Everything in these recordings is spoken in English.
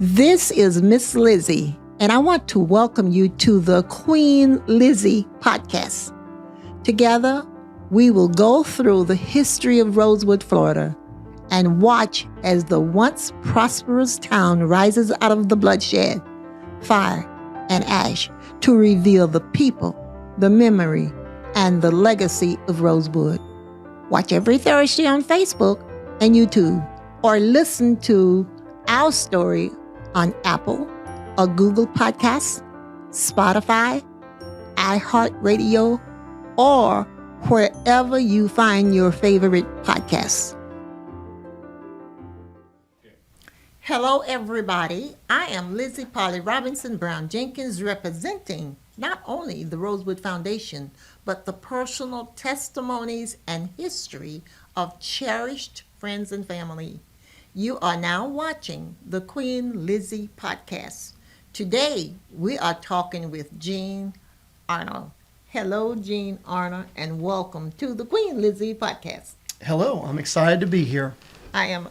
This is Miss Lizzie, and I want to welcome you to the Queen Lizzie podcast. Together, we will go through the history of Rosewood, Florida, and watch as the once prosperous town rises out of the bloodshed, fire, and ash to reveal the people, the memory, and the legacy of Rosewood. Watch every Thursday on Facebook and YouTube, or listen to our story on Apple or Google Podcasts, Spotify, iHeartRadio, or wherever you find your favorite podcasts. Hello, everybody. I am Lizzie Robinson Jenkins, representing not only the Rosewood Foundation, but the personal testimonies and history of cherished friends and family. You are now watching the Queen Lizzie podcast. Today, we are talking with Jean Arnold. Hello, Jean Arnold, and welcome to the Queen Lizzie podcast. Hello, I'm excited to be here. I am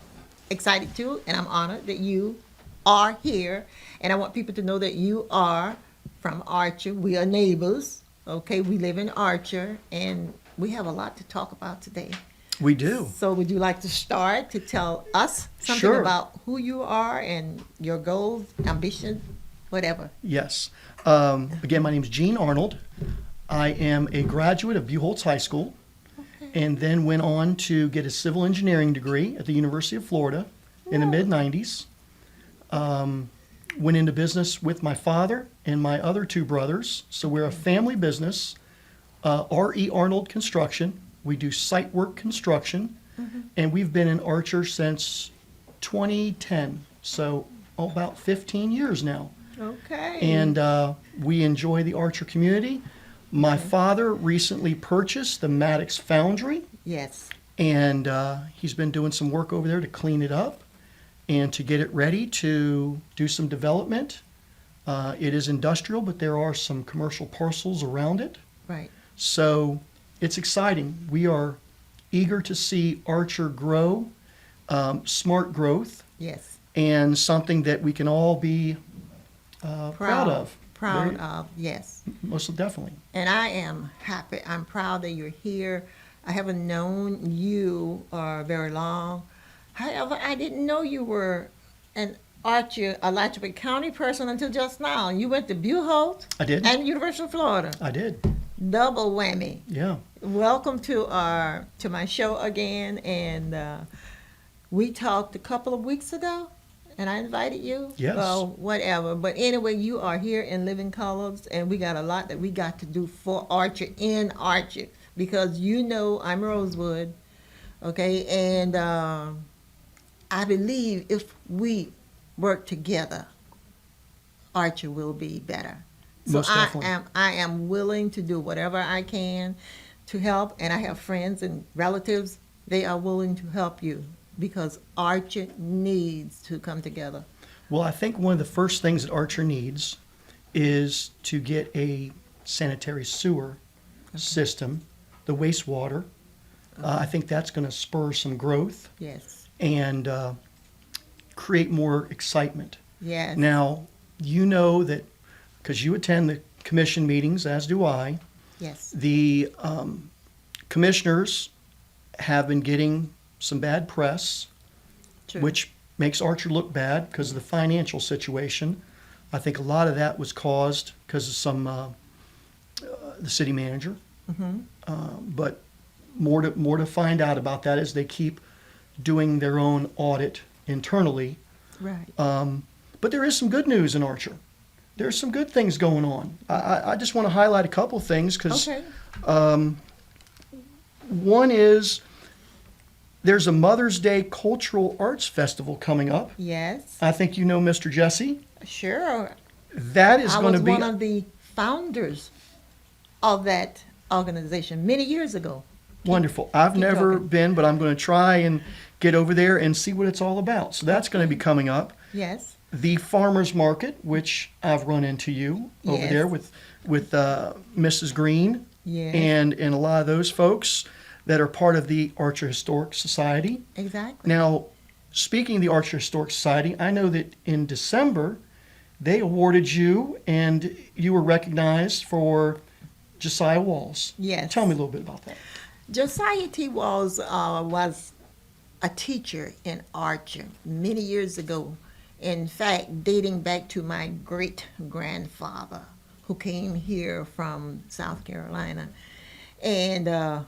excited too, and I'm honored that you are here. And I want people to know that you are from Archer. We are neighbors, okay? We live in Archer, and we have a lot to talk about today. We do. So would you like to start to tell us something Sure. about who you are and your goals, ambition, whatever? Yes. Again, my name is Jean Arnold. I am a graduate of Buchholz High School, and then went on to get a civil engineering degree at the University of Florida in the mid-'90s. Went into business with my father and my other two brothers. So we're a family business, R.E. Arnold Construction. We do site work construction, and we've been in Archer since 2010, so about 15 years now. Okay. And we enjoy the Archer community. My father recently purchased the Maddox Foundry, Yes. and he's been doing some work over there to clean it up and to get it ready to do some development. It is industrial, but there are some commercial parcels around it. Right. So it's exciting. We are eager to see Archer grow, smart growth, Yes. and something that we can all be proud of. Proud Very- of, yes. Most definitely. And I am happy. I'm proud that you're here. I haven't known you very long. However, I didn't know you were an Archer, Alachua County person until just now. You went to Buchholz I did. and University of Florida. I did. Double whammy. Yeah. Welcome to my show again, and we talked a couple of weeks ago, and I invited you. Yes. Well, whatever. But anyway, you are here in living colors, and we got a lot that we got to do for Archer in Archer, because you know I'm Rosewood, okay, and I believe if we work together, Archer will be better. So Most definitely. I am willing to do whatever I can to help, and I have friends and relatives. They are willing to help you because Archer needs to come together. Well, I think one of the first things that Archer needs is to get a sanitary sewer system, the wastewater. I think that's going to spur some growth Yes. and create more excitement. Yes. Now, you know that because you attend the commission meetings, as do I, Yes. the commissioners have been getting some bad press, True. which makes Archer look bad because of the financial situation. I think a lot of that was caused because of some the city manager. But more to find out about that as they keep doing their own audit internally. Right. But there is some good news in Archer. There's some good things going on. I just want to highlight a couple things because Okay. one is there's a Mother's Day Cultural Arts Festival coming up. Yes. I think you know Mr. Jesse. Sure. That is I going to was be one of the founders of that organization many years ago. wonderful. I've keep never talking. been, but I'm going to try and get over there and see what it's all about. So that's going to be coming up. Yes. The farmers market, which I've run into you over Yes. there with Mrs. Green Yes. and a lot of those folks that are part of the Archer Historic Society. Exactly. Now, speaking of the Archer Historic Society, I know that in December they awarded you and you were recognized for Josiah Walls. Yes. Tell me a little bit about that. Josiah T. Walls was a teacher in Archer many years ago. In fact, dating back to my great grandfather who came here from South Carolina and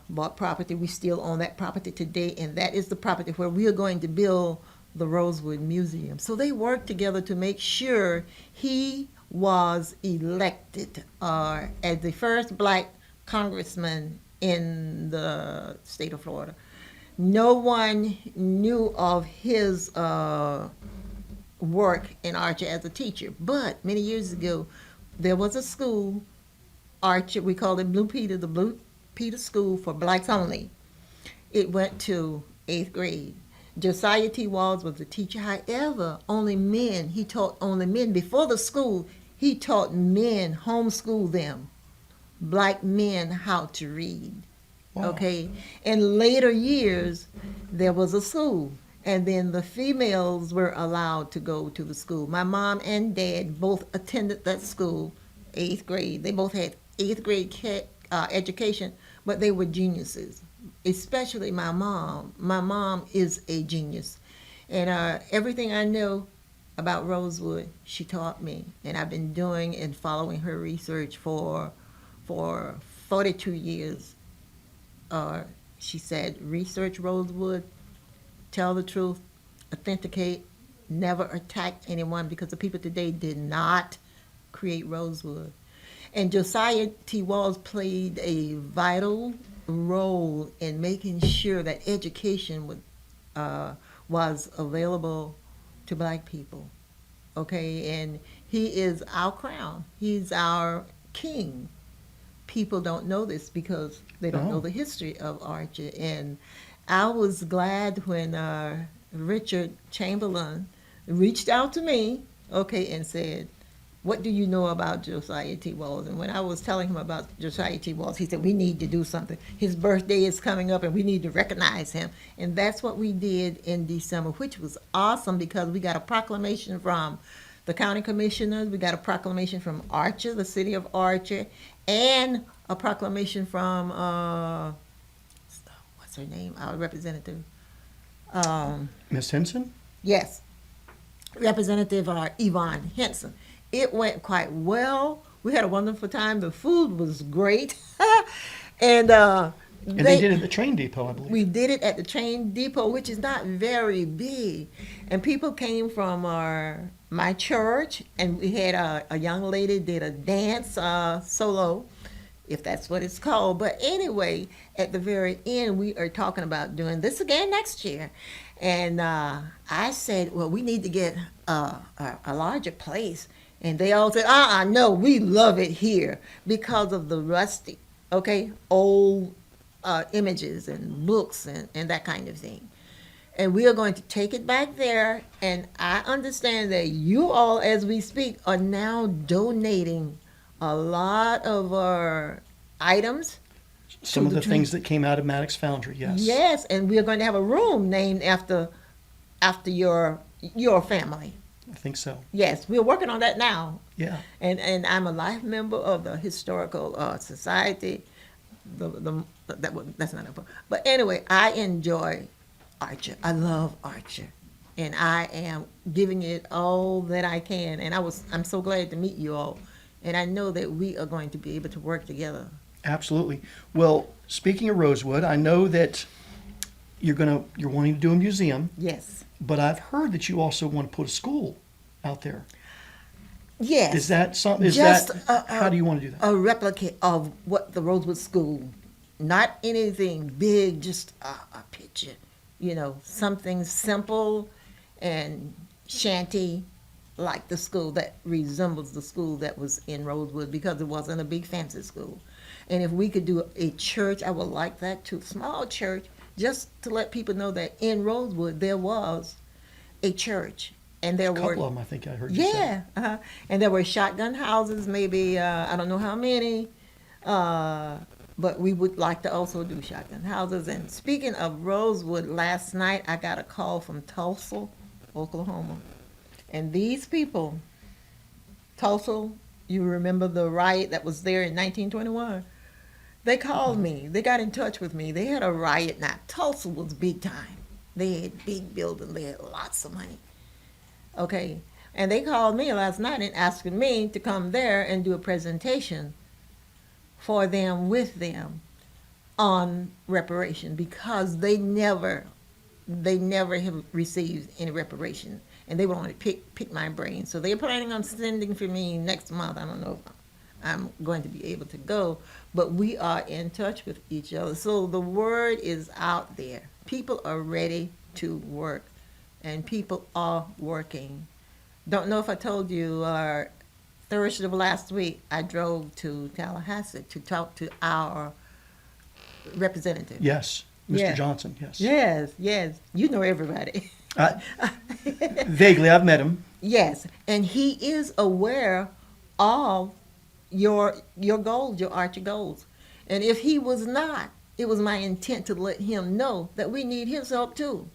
bought property. We still own that property today, and that is the property where we are going to build the Rosewood Museum. So they worked together to make sure he was elected as the first black congressman in the state of Florida. No one knew of his work in Archer as a teacher, but many years ago, there was a school, Archer, we called it Blue Peter, the Blue Peter School for Blacks Only. It went to 8th grade. Josiah T. Walls was the teacher. However, only men, he taught only men. Before the school, he taught men, homeschooled them, black men, how to read. Wow. Okay? In later years, there was a school, and then the females were allowed to go to the school. My mom and dad both attended that school, 8th grade. They both had 8th grade education, but they were geniuses, especially my mom. My mom is a genius. And everything I know about Rosewood, she taught me. And I've been doing and following her research for 42 years. She said, research Rosewood, tell the truth, authenticate, never attack anyone, because the people today did not create Rosewood. And Josiah T. Walls played a vital role in making sure that education was available to black people. Okay, and he is our crown. He's our king. People don't know this because they don't know the history of Archer. And I was glad when Richard Chamberlain reached out to me, okay, and said, what do you know about Josiah T. Walls? And when I was telling him about Josiah T. Walls, he said, we need to do something. His birthday is coming up and we need to recognize him. And that's what we did in December, which was awesome because we got a proclamation from the county commissioners, we got a proclamation from Archer, the city of Archer, and a proclamation from, what's her name, our representative? Miss Henson? Yes, Representative Yvonne Henson. It went quite well. We had a wonderful time. The food was great. And they did it at the train depot, I believe. We did it at the train depot, which is not very big. And people came from my church, and we had a young lady did a dance solo, if that's what it's called. But anyway, at the very end, we are talking about doing this again next year. And I said, well, we need to get a larger place. And they all said, no, we love it here because of the rustic, okay, old images and books and that kind of thing. And we are going to take it back there. And I understand that you all, as we speak, are now donating a lot of our items. Some of the things that came out of Maddox Foundry, yes. Yes, and we are going to have a room named after your family. I think so. Yes, we're working on that now. Yeah. And I'm a life member of the Historical Society. That's not important. But anyway, I enjoy Archer. I love Archer. And I am giving it all that I can. And I'm so glad to meet you all. And I know that we are going to be able to work together. Absolutely. Well, speaking of Rosewood, I know that you're wanting to do a museum. Yes. But I've heard that you also want to put a school out there. Yes. Is that something? How do you want to do that? A replica of what the Rosewood School, not anything big, just a picture. Something simple and shanty, like the school that resembles the school that was in Rosewood, because it wasn't a big fancy school. And if we could do a church, I would like that too. Small church, just to let people know that in Rosewood there was a church. And there a were couple of them, I think I heard you say. And there were shotgun houses, maybe I don't know how many, but but we would like to also do shotgun houses. And speaking of Rosewood, last night I got a call from Tulsa, Oklahoma. And these people, Tulsa, you remember the riot that was there in 1921? They called me. They got in touch with me. They had a riot. Now, Tulsa was big time. They had big buildings. They had lots of money. Okay. And they called me last night and asking me to come there and do a presentation for them, with them, on reparation, because they never have received any reparation, and they want to pick my brain. So they're planning on sending for me next month. I don't know if I'm going to be able to go, but we are in touch with each other. So the word is out there. People are ready to work, and people are working. Don't know if I told you, Thursday of last week, I drove to Tallahassee to talk to our representative. Yes, Mr. Yeah. Johnson, yes. Yes. You know everybody. Vaguely, I've met him. Yes, and he is aware of your goals, your Archer goals. And if he was not, it was my intent to let him know that we need his help too.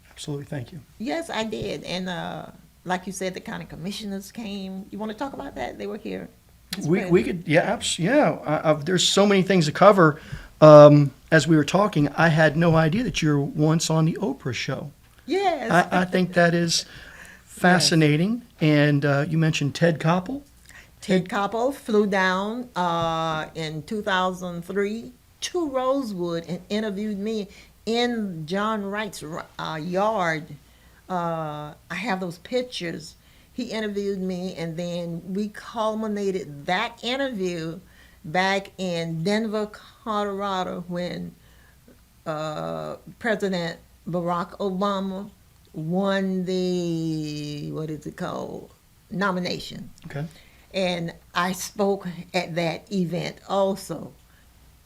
Absolutely, thank you. Yes, I did. And like you said, the county commissioners came. You want to talk about that? They were here. We could, yeah, there's so many things to cover. As we were talking, I had no idea that you were once on the Oprah show. Yes. I think that is fascinating. Yes. And you mentioned Ted Koppel. Ted Koppel flew down in 2003 to Rosewood and interviewed me in John Wright's yard. I have those pictures. He interviewed me, and then we culminated that interview back in Denver, Colorado, when President Barack Obama won the, nomination. Okay. And I spoke at that event also.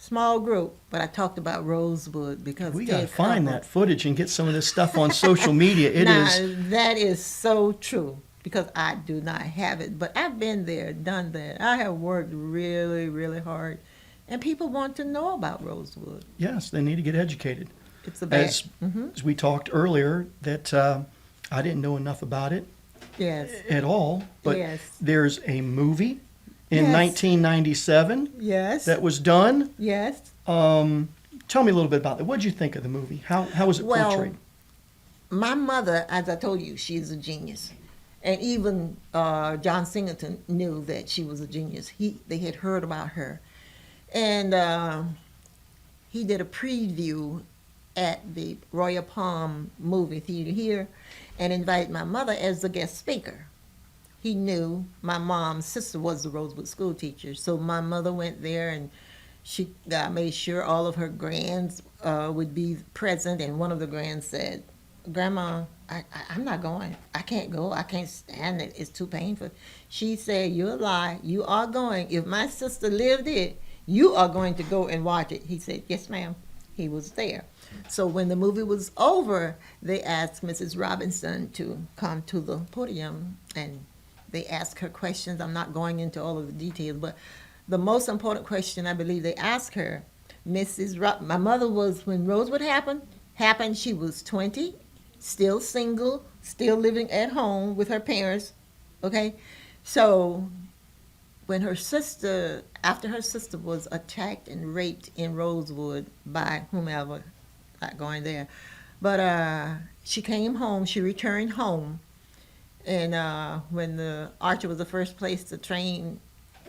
Small group, but I talked about Rosewood because we got to find that footage and get some of this stuff on social media. That is so true, because I do not have it. But I've been there, done that. I have worked really, really hard. And people want to know about Rosewood. Yes, they need to get educated. It's the best. As we talked earlier, that I didn't know enough about it at all. But there's a movie in 1997 that was done. Yes. Tell me a little bit about it. What did you think of the movie? How was it portrayed? My mother, as I told you, she's a genius. And even John Singleton knew that she was a genius. They had heard about her. And he did a preview at the Royal Palm movie theater here and invited my mother as the guest speaker. He knew my mom's sister was the Rosewood school teacher. So my mother went there, and she made sure all of her grands would be present. And one of the grands said, "Grandma, I'm not going. I can't go. I can't stand it. It's too painful." She said, "You're a lie. You are going. If my sister lived it, you are going to go and watch it." He said, "Yes, ma'am." He was there. So when the movie was over, they asked Mrs. Robinson to come to the podium, and they asked her questions. I'm not going into all of the details, but the most important question I believe they asked her, my mother was, when Rosewood happened, she was 20, still single, still living at home with her parents, okay? So when after her sister was attacked and raped in Rosewood by whomever, not going there, but she came home, she returned home, and when the Archer was the first place the train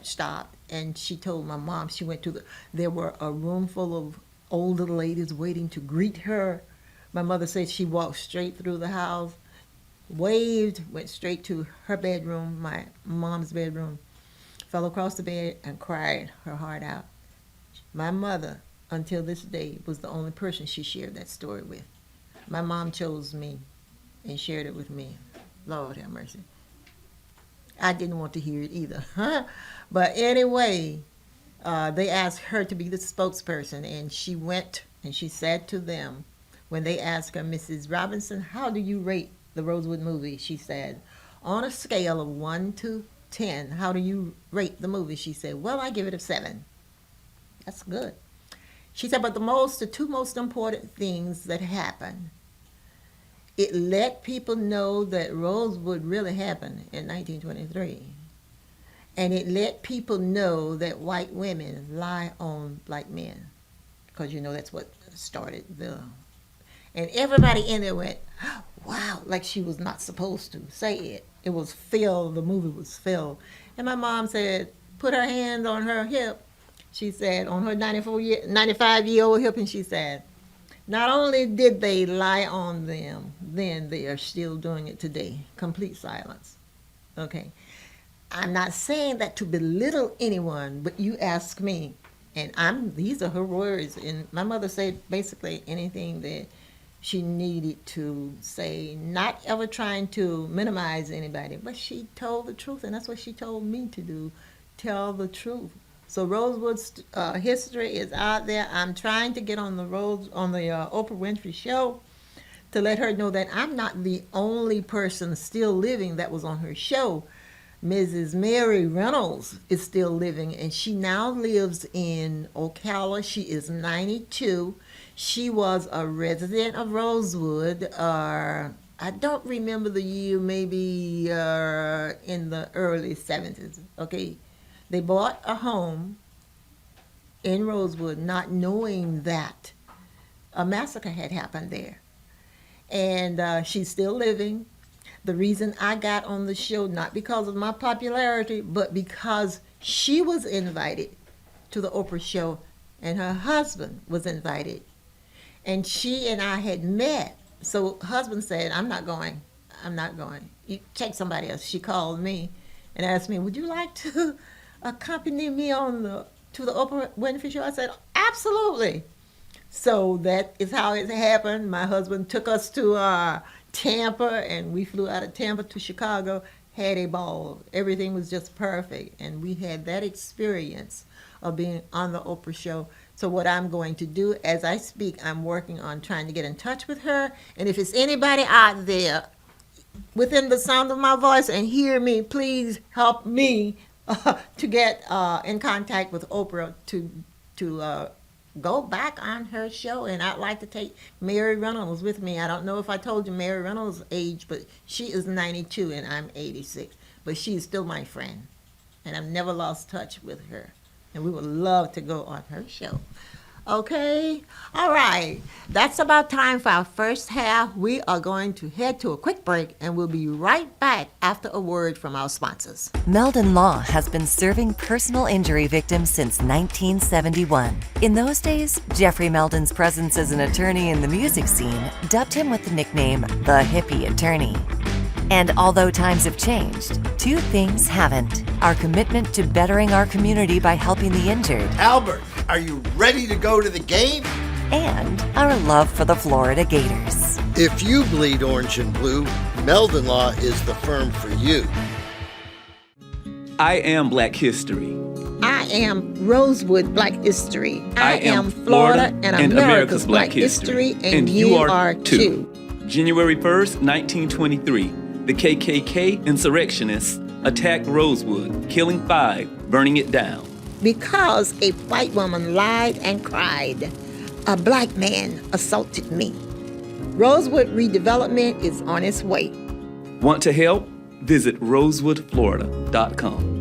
stopped, and she told my mom, she went there were a room full of older ladies waiting to greet her. My mother said she walked straight through the house, waved, went straight to her bedroom, my mom's bedroom, fell across the bed and cried her heart out. My mother, until this day, was the only person she shared that story with. My mom chose me and shared it with me. Lord have mercy. I didn't want to hear it either. But anyway, they asked her to be the spokesperson, and she went and she said to them, when they asked her, "Mrs. Robinson, how do you rate the Rosewood movie?" She said, "On a scale of 1 to 10, how do you rate the movie?" She said, "Well, I give it a 7. That's good. She said, but the two most important things that happened, it let people know that Rosewood really happened in 1923. And it let people know that white women lie on black men. Because, that's what started And everybody in there went, wow, like she was not supposed to say it. It was Phil, the movie was Phil. And my mom said, put her hand on her hip. She said, on her 95-year-old hip, and she said, not only did they lie on them, then they are still doing it today. Complete silence. Okay. I'm not saying that to belittle anyone, but you ask me, and these are her words. And my mother said basically anything that she needed to say, not ever trying to minimize anybody, but she told the truth, and that's what she told me to do, tell the truth. So Rosewood's history is out there. I'm trying to get on the Oprah Winfrey show to let her know that I'm not the only person still living that was on her show. Mrs. Mary Reynolds is still living, and she now lives in Ocala. She is 92. She was a resident of Rosewood. I don't remember the year, maybe in the early 70s. Okay. They bought a home in Rosewood not knowing that a massacre had happened there. And she's still living. The reason I got on the show, not because of my popularity, but because she was invited to the Oprah show and her husband was invited. And she and I had met. So husband said, I'm not going. You take somebody else. She called me and asked me, would you like to accompany me to the Oprah Winfrey show? I said, absolutely. So that is how it happened. My husband took us to Tampa, and we flew out of Tampa to Chicago, had a ball. Everything was just perfect, and we had that experience of being on the Oprah show. So what I'm going to do as I speak, I'm working on trying to get in touch with her, and if it's anybody out there within the sound of my voice and hear me, please help me to get in contact with Oprah to go back on her show. And I'd like to take Mary Reynolds with me. I don't know if I told you Mary Reynolds' age, but she is 92 and I'm 86. But she's still my friend, and I've never lost touch with her. And we would love to go on her show. Okay? All right. That's about time for our first half. We are going to head to a quick break, and we'll be right back after a word from our sponsors. Meldon Law has been serving personal injury victims since 1971. In those days, Jeffrey Meldon's presence as an attorney in the music scene dubbed him with the nickname the Hippie Attorney. And although times have changed, two things haven't: our commitment to bettering our community by helping the injured, Albert, are you ready to go to the game? and our love for the Florida Gators. If you bleed orange and blue, Meldon Law is the firm for you. I am Black History. I am Rosewood Black History. I am Florida and America's Black History. And you are too. January 1st, 1923, the KKK insurrectionists attacked Rosewood, killing 5, burning it down. Because a white woman lied and cried, a black man assaulted me. Rosewood redevelopment is on its way. Want to help? Visit rosewoodflorida.com.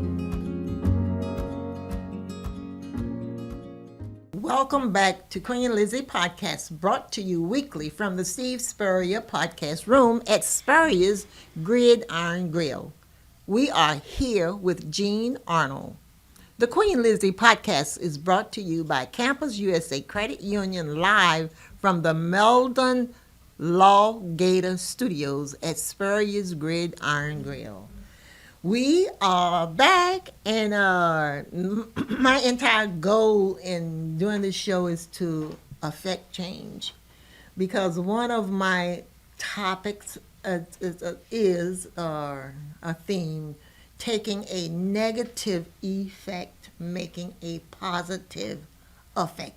Welcome back to Queen Lizzie Podcast, brought to you weekly from the Steve Spurrier Podcast Room at Spurrier's Gridiron Grill. We are here with Jean Arnold. The Queen Lizzie Podcast is brought to you by Campus USA Credit Union, live from the Meldon Law Gator Studios at Spurrier's Gridiron Grill. We are back, and my entire goal in doing this show is to affect change, because one of my topics is a theme: taking a negative effect, making a positive effect.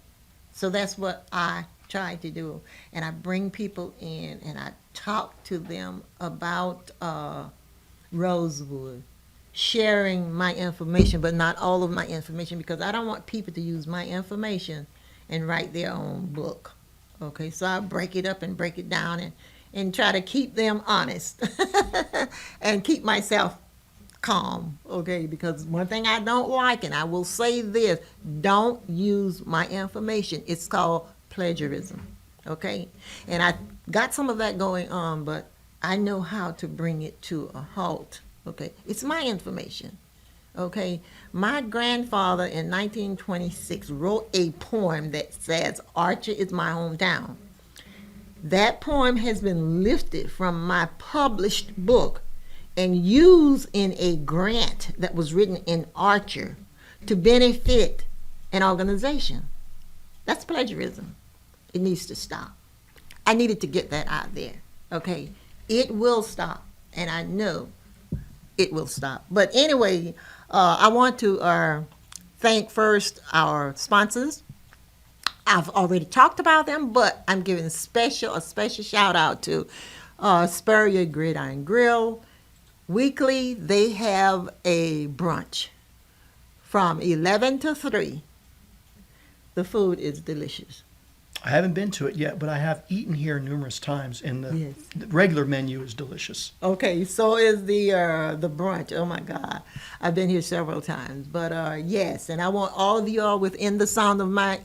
So that's what I try to do, and I bring people in and I talk to them about Rosewood, sharing my information, but not all of my information, because I don't want people to use my information and write their own book. Okay, so I break it up and break it down and try to keep them honest and keep myself calm, okay? Because one thing I don't like, and I will say this, don't use my information. It's called plagiarism, okay? And I got some of that going on, but I know how to bring it to a halt, okay? It's my information, okay? My grandfather in 1926 wrote a poem that says, Archer is my hometown. That poem has been lifted from my published book and used in a grant that was written in Archer to benefit an organization. That's plagiarism. It needs to stop. I needed to get that out there, okay? It will stop, and I know it will stop. But anyway, I want to thank first our sponsors. I've already talked about them, but I'm giving a special shout out to Spurrier Gridiron Grill. Weekly, they have a brunch from 11 to 3. The food is delicious. I haven't been to it yet, but I have eaten here numerous times, and Yes. the regular menu is delicious. Okay, so is the brunch. Oh my God, I've been here several times. But yes, and I want all of you all within the sound of my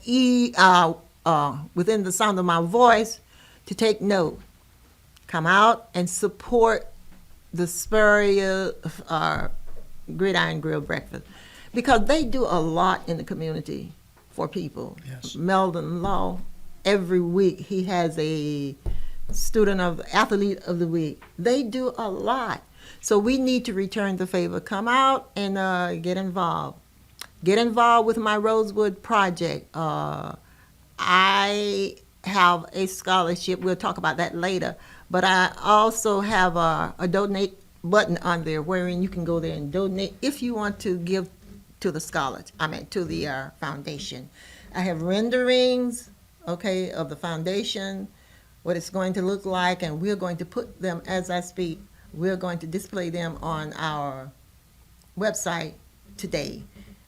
within the sound of my voice to take note. Come out and support the Spurrier Gridiron Grill breakfast, because they do a lot in the community for people. Yes. Meldon Law, every week he has a athlete of the week. They do a lot. So we need to return the favor. Come out and get involved. Get involved with my Rosewood project. I have a scholarship. We'll talk about that later. But I also have a donate button on there wherein you can go there and donate if you want to give to the to the foundation. I have renderings, okay, of the foundation, what it's going to look like, and we're going to put them, as I speak, we're going to display them on our website today.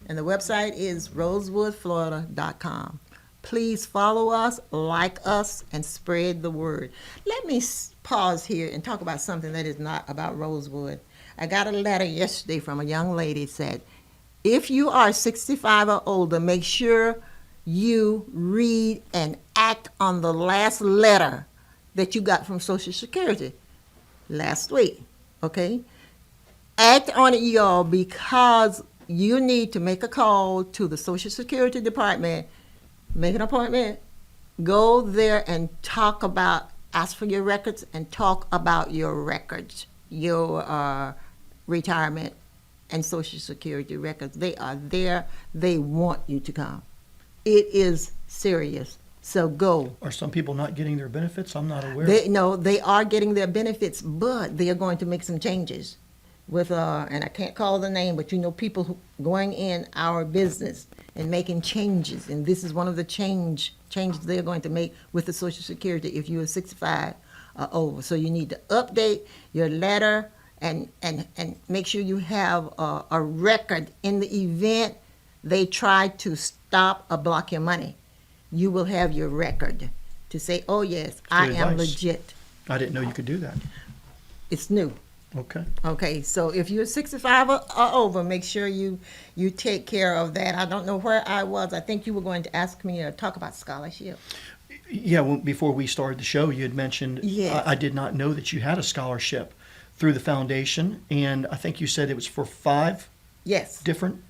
And the website is rosewoodflorida.com. Please follow us, like us, and spread the word. Let me pause here and talk about something that is not about Rosewood. I got a letter yesterday from a young lady that said, if you are 65 or older, make sure you read and act on the last letter that you got from Social Security last week, okay? Act on it, y'all, because you need to make a call to the Social Security Department, make an appointment, go there and ask for your records and talk about your records, your retirement and Social Security records. They are there. They want you to come. It is serious. So go. Are some people not getting their benefits? I'm not aware. They are getting their benefits, but they are going to make some changes with, and I can't call the name, but people going in our business and making changes. And this is one of the changes they're going to make with the Social Security if you are 65 or over. So you need to update your letter and make sure you have a record in the event they try to stop or block your money. You will have your record to say, oh yes, I Good am advice. legit. I didn't know you could do that. It's new. Okay. Okay, so if you're 65 or over, make sure you take care of that. I don't know where I was. I think you were going to ask me to talk about scholarship. Yeah, well, before we started the show, you had mentioned, Yes. I did not know that you had a scholarship through the foundation, and I think you said it was for 5 Yes. different,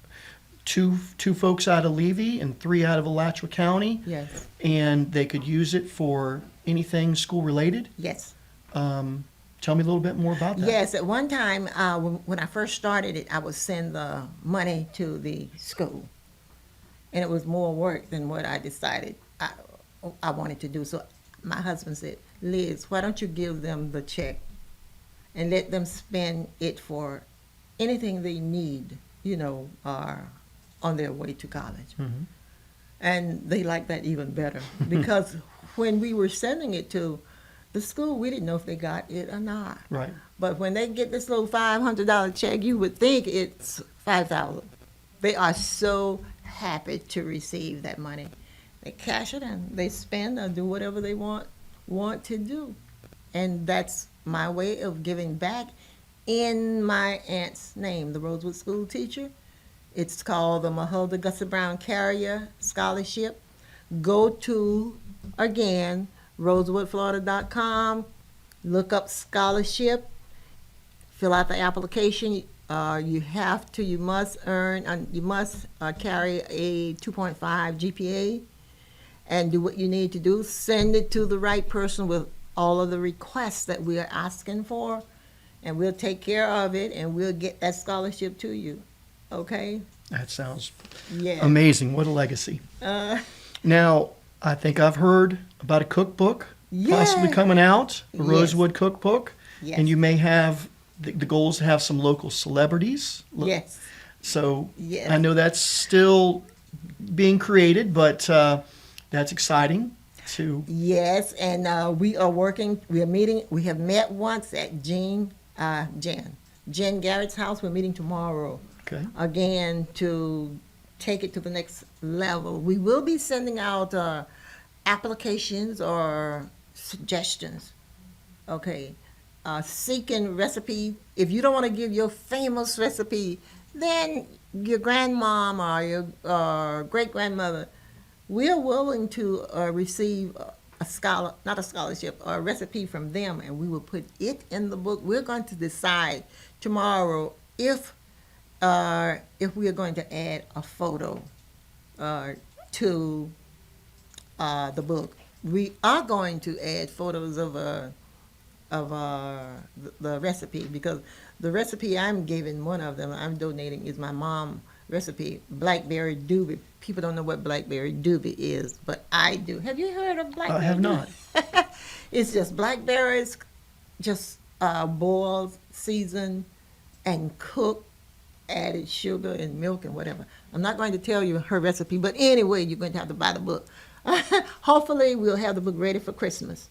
two folks out of Levy and 3 out of Alachua County, Yes. and they could use it for anything school-related. Yes. Tell me a little bit more about that. Yes, at one time, when I first started it, I would send the money to the school. And it was more work than what I decided I wanted to do. So my husband said, Liz, why don't you give them the check and let them spend it for anything they need, on their way to college. Mhm. And they liked that even better because when we were sending it to the school, we didn't know if they got it or not. Right. But when they get this little $500 check, you would think it's $5,000. They are so happy to receive that money. They cash it in. They spend or do whatever they want to do. And that's my way of giving back in my aunt's name, the Rosewood school teacher. It's called the Mahulda Gussie Brown Carrier Scholarship. Go to, again, rosewoodflorida.com, look up scholarship, fill out the application. You must carry a 2.5 GPA and do what you need to do. Send it to the right person with all of the requests that we are asking for, and we'll take care of it, and we'll get that scholarship to you. Okay? That sounds Yeah. amazing. What a legacy. Now, I think I've heard about a cookbook possibly Yeah. coming out, a Yes. Rosewood cookbook, Yes. and you may have the goal is to have some local celebrities. Yes. So Yes. I know that's still being created, but that's exciting to. Yes, and we are working. We are meeting. We have met once at Jen Garrett's house. We're meeting tomorrow Okay. again to take it to the next level. We will be sending out applications or suggestions. Okay, seeking recipe. If you don't want to give your famous recipe, then your grandmom or your great grandmother, we're willing to receive not a scholarship, or a recipe from them, and we will put it in the book. We're going to decide tomorrow if we are going to add a photo to the book. We are going to add photos of the recipe, because the recipe I'm giving, one of them I'm donating, is my mom recipe, blackberry doobie. People don't know what blackberry doobie is, but I do. Have you heard of blackberry? I have not. It's just blackberries, just boiled, seasoned, and cooked, added sugar and milk and whatever. I'm not going to tell you her recipe, but anyway, you're going to have to buy the book. Hopefully, we'll have the book ready for Christmas.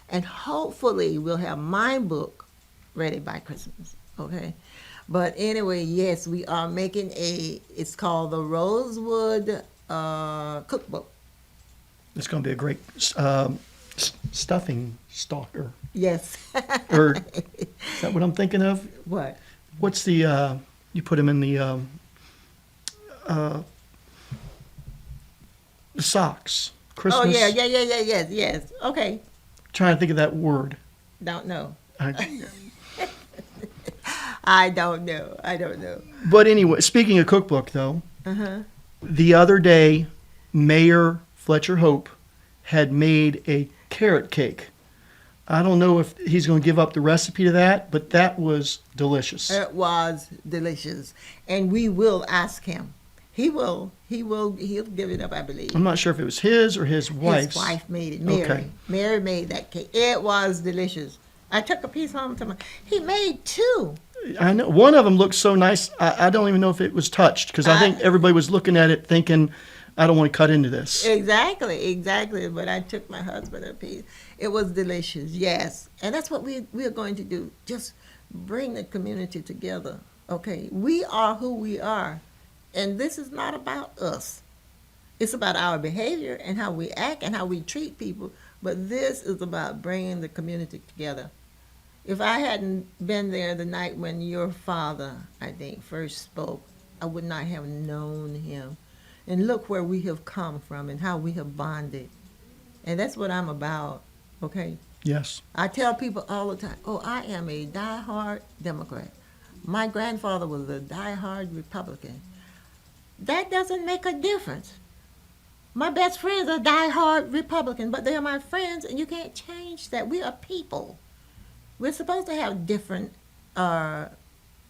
And hopefully, we'll have my book ready by Christmas, okay? But anyway, yes, we are making it's called the Rosewood Cookbook. It's going to be a great stuffing stalker. Yes. Or is that what I'm thinking of? What? What's the you put them in the socks? Christmas. Oh, yeah, yes. Okay. Trying to think of that word. Don't know. I- I don't know. But anyway, speaking of cookbook, though, the other day, Mayor Fletcher Hope had made a carrot cake. I don't know if he's going to give up the recipe to that, but that was delicious. It was delicious. And we will ask him. He'll give it up, I believe. I'm not sure if it was his or his wife's. His wife made it, Mary. Okay. Mary made that cake. It was delicious. I took a piece home to he made two. I know one of them looked so nice. I don't even know if it was touched, because I think everybody was looking at it thinking, I don't want to cut into this. Exactly. But I took my husband a piece. It was delicious, yes. And that's what we are going to do. Just bring the community together. Okay, we are who we are. And this is not about us. It's about our behavior and how we act and how we treat people. But this is about bringing the community together. If I hadn't been there the night when your father, I think, first spoke, I would not have known him. And look where we have come from and how we have bonded. And that's what I'm about, okay? Yes. I tell people all the time, I am a diehard Democrat. My grandfather was a diehard Republican. That doesn't make a difference. My best friends are diehard Republican, but they are my friends, and you can't change that. We are people. We're supposed to have different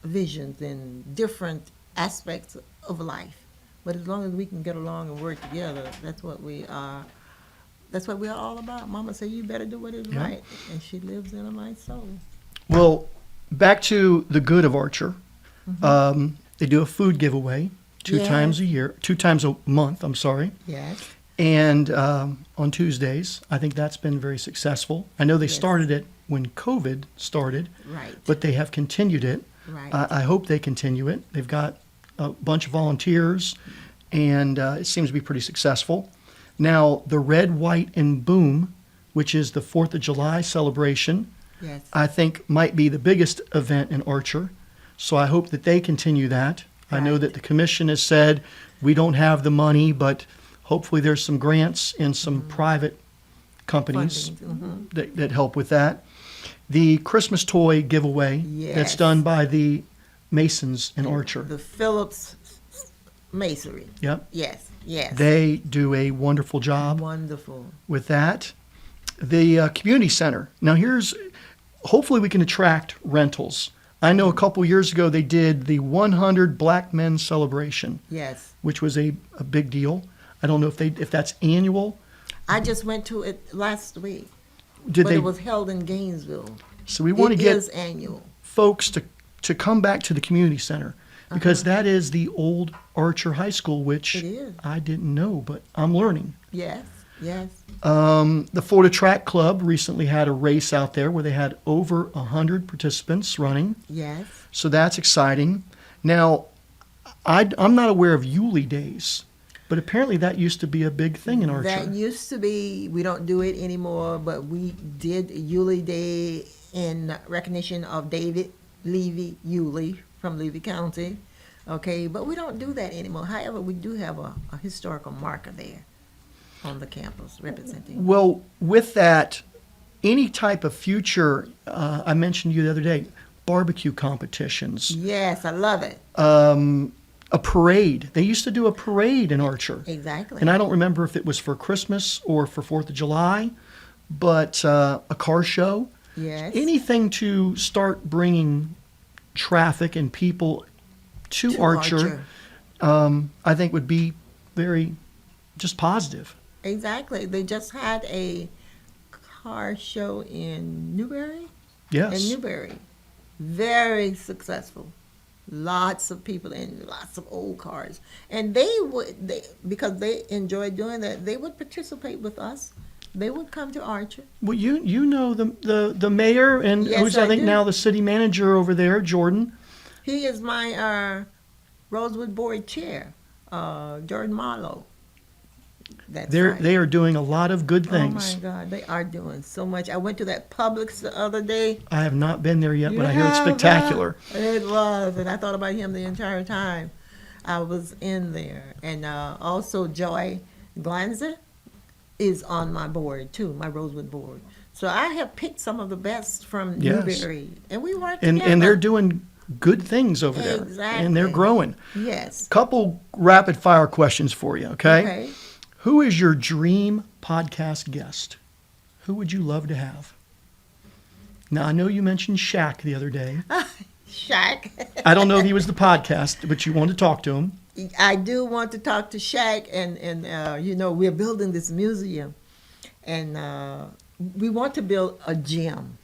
visions and different aspects of life. But as long as we can get along and work together, that's what we are. That's what we're all about. Mama said, you better do what is Yeah. right. And she lives in my soul. Well, back to the good of Archer. They do a food giveaway two Yes. times a month, I'm sorry. Yes. And on Tuesdays. I think that's been very successful. I know they Yes. started it when COVID started, Right. but they have continued it. Right. I hope they continue it. They've got a bunch of volunteers, and it seems to be pretty successful. Now, the Red, White, and Boom, which is the 4th of July celebration, Yes. I think might be the biggest event in Archer. So I hope that they continue that. I know Right. that the commission has said we don't have the money, but hopefully there's some grants and some private companies Funding, that help with that. The Christmas toy giveaway that's Yes. done by the Masons in Archer. The Phillips Masonry. Yep. Yes, yes. They do a wonderful job Wonderful. with that. The community center. Now hopefully we can attract rentals. I know a couple years ago they did the 100 Black Men celebration, Yes. which was a big deal. I don't know if that's annual. I just went to it last week, Did but they? it was held in Gainesville. So we want to It get is annual. folks to come back to the community center because that is the old Archer High School, which It is. I didn't know, but I'm learning. Yes, yes. The Florida Track Club recently had a race out there where they had over 100 participants running. Yes. So that's exciting. Now, I'm not aware of Yulee Days, but apparently that used to be a big thing in Archer. That used to be, we don't do it anymore, but we did Yulee Day in recognition of David Levy Yulee from Levy County. Okay, but we don't do that anymore. However, we do have a historical marker there on the campus representing. Well, with that, any type of future, I mentioned to you the other day, barbecue competitions, Yes, I love it. a parade. They used to do a parade in Archer. Exactly. And I don't remember if it was for Christmas or for 4th of July, but a car show. Yes. Anything to start bringing traffic and people to Archer, I think would be very just positive. Exactly. They just had a car show in Newberry. Yes. In Newberry. Very successful. Lots of people and lots of old cars. And because they enjoy doing that, they would participate with us. They would come to Archer. Well, you know the mayor and Yes, who's I I think do. now the city manager over there, Jordan. He is my Rosewood Board chair, Jordan Marlowe. That's right. They are doing a lot of good Oh things. my God, they are doing so much. I went to that Publix the other day. I have not been there yet, You but I hear it's have, spectacular. It was, and I thought about him the entire time I was in there. And also Joy Glanzer is on my board too, my Rosewood board. So I have picked some of the best from Yes. Newberry, and we work And together. they're doing good things over there. And they're Exactly. growing. Yes. Couple rapid fire questions for you, okay? Okay. Who is your dream podcast guest? Who would you love to have? Now, I know you mentioned Shaq the other day. Shaq. I don't know if he was the podcast, but you wanted to talk to him. I do want to talk to Shaq, and you know, we're building this museum, and we want to build a gym.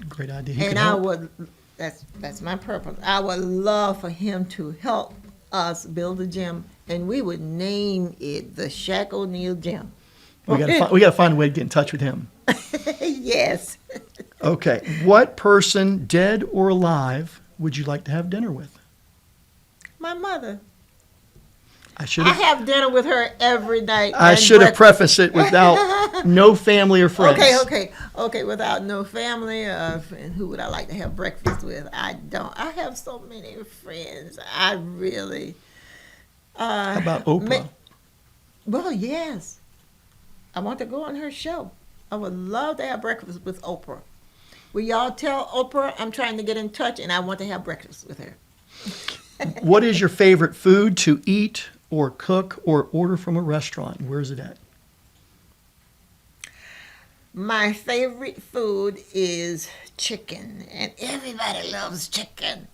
Great idea. He And could I help. would, that's my purpose. I would love for him to help us build a gym, and we would name it the Shaq O'Neal Gym. We gotta find a way to get in touch with him. Yes. Okay. What person, dead or alive, would you like to have dinner with? My mother. I should I have. have dinner with her every night. I and should have breakfast. prefaced it without no family or friends. Okay. Without no family, and who would I like to have breakfast with? I don't. I have so many friends. I really. How about Oprah? Well, yes. I want to go on her show. I would love to have breakfast with Oprah. Will y'all tell Oprah I'm trying to get in touch and I want to have breakfast with her? What is your favorite food to eat or cook or order from a restaurant? Where is it at? My favorite food is chicken, and everybody loves chicken.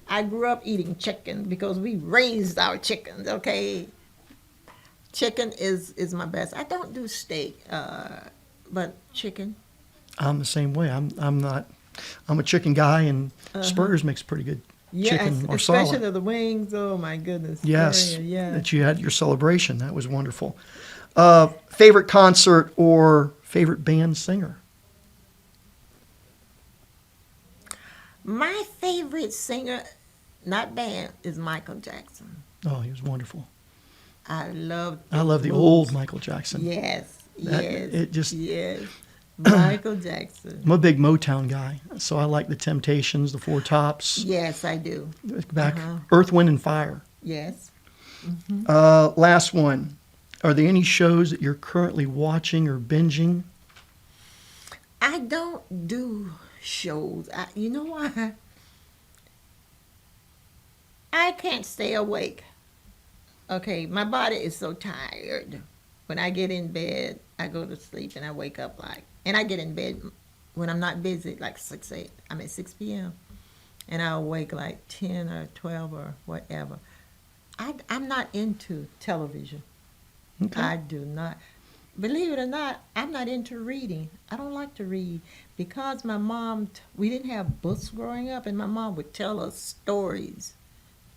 I grew up eating chicken because we raised our chickens, okay? Chicken is my best. I don't do steak, but chicken. I'm the same way. I'm a chicken guy, and Spurs makes pretty good chicken or especially salad. the wings. Oh my goodness. Yes, Yeah. that you had your celebration. That was wonderful. Favorite concert or favorite band singer? My favorite singer, not band, is Michael Jackson. Oh, he was wonderful. I love the old Michael Jackson. Yes, That- yes, it just- yes. Michael Jackson. I'm a big Motown guy, so I like the Temptations, the Four Tops, Yes, I do. back Earth, Wind, and Fire. Yes. Last one. Are there any shows that you're currently watching or binging? I don't do shows. You know why? I can't stay awake. Okay, my body is so tired. When I get in bed, I go to sleep and I wake up and I get in bed when I'm not busy, like 6 p.m. And I'll wake like 10 or 12 or whatever. I'm not into television. Okay. I do not. Believe it or not, I'm not into reading. I don't like to read because my mom, we didn't have books growing up, and my mom would tell us stories,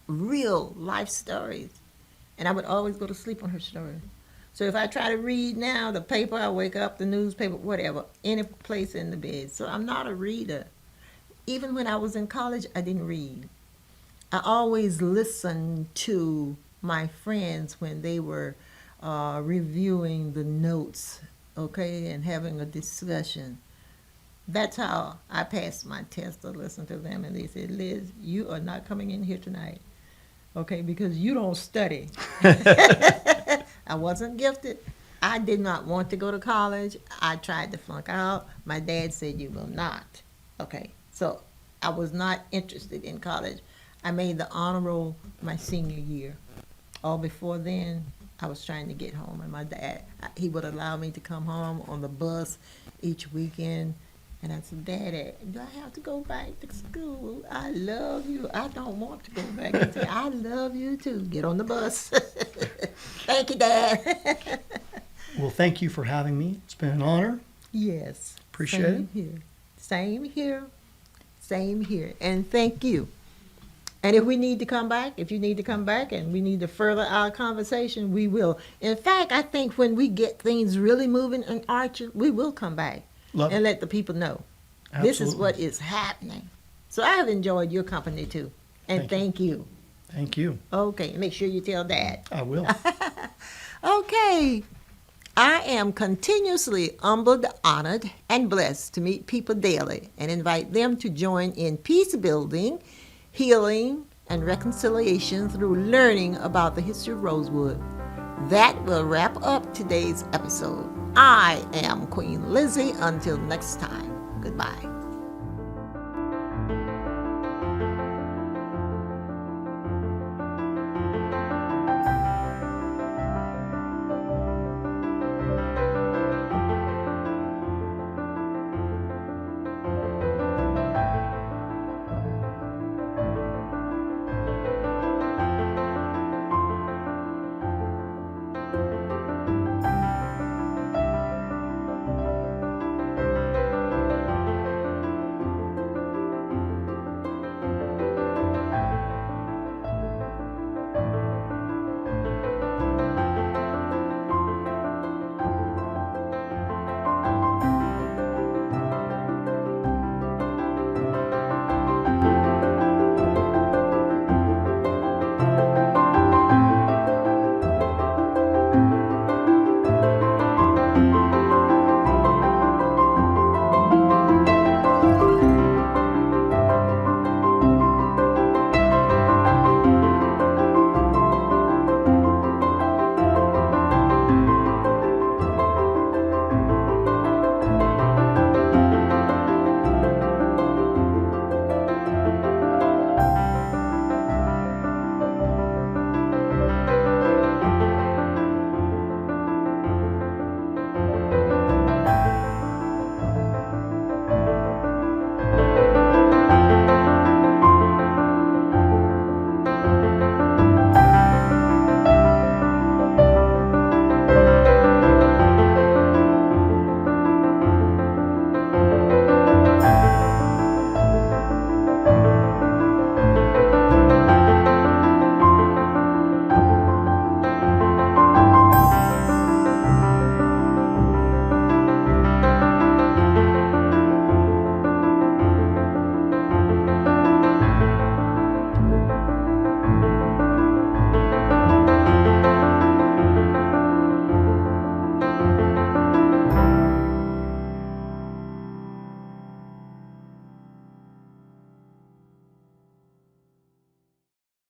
real life stories. And I would always go to sleep on her story. So if I try to read now, the paper, I wake up, the newspaper, whatever, any place in the bed. So I'm not a reader. Even when I was in college, I didn't read. I always listened to my friends when they were reviewing the notes, okay, and having a discussion. That's how I passed my test. To listen to them, and they said, "Liz, you are not coming in here tonight, okay, because you don't study." I wasn't gifted. I did not want to go to college. I tried to flunk out. My dad said, "You will not." Okay, so I was not interested in college. I made the honor roll my senior year. All before then, I was trying to get home, and my dad, he would allow me to come home on the bus each weekend. And I said, "Daddy, do I have to go back to school? I love you. I don't want to go back." He said, "I love you too. Get on the bus." Thank you, Dad. Well, thank you for having me. It's been an honor. Yes. Appreciate it. Same here. Same here. Same here. And thank you. And if we need to come back, if you need to come back and we need to further our conversation, we will. In fact, I think when we get things really moving in Archer, we will come back Love and it. let the people know. This is Absolutely. what is happening. So I have enjoyed your company too. And thank you. Thank you. Okay, make sure you tell Dad. I will. Okay. I am continuously humbled, honored, and blessed to meet people daily and invite them to join in peace building, healing, and reconciliation through learning about the history of Rosewood. That will wrap up today's episode. I am Queen Lizzie. Until next time, goodbye.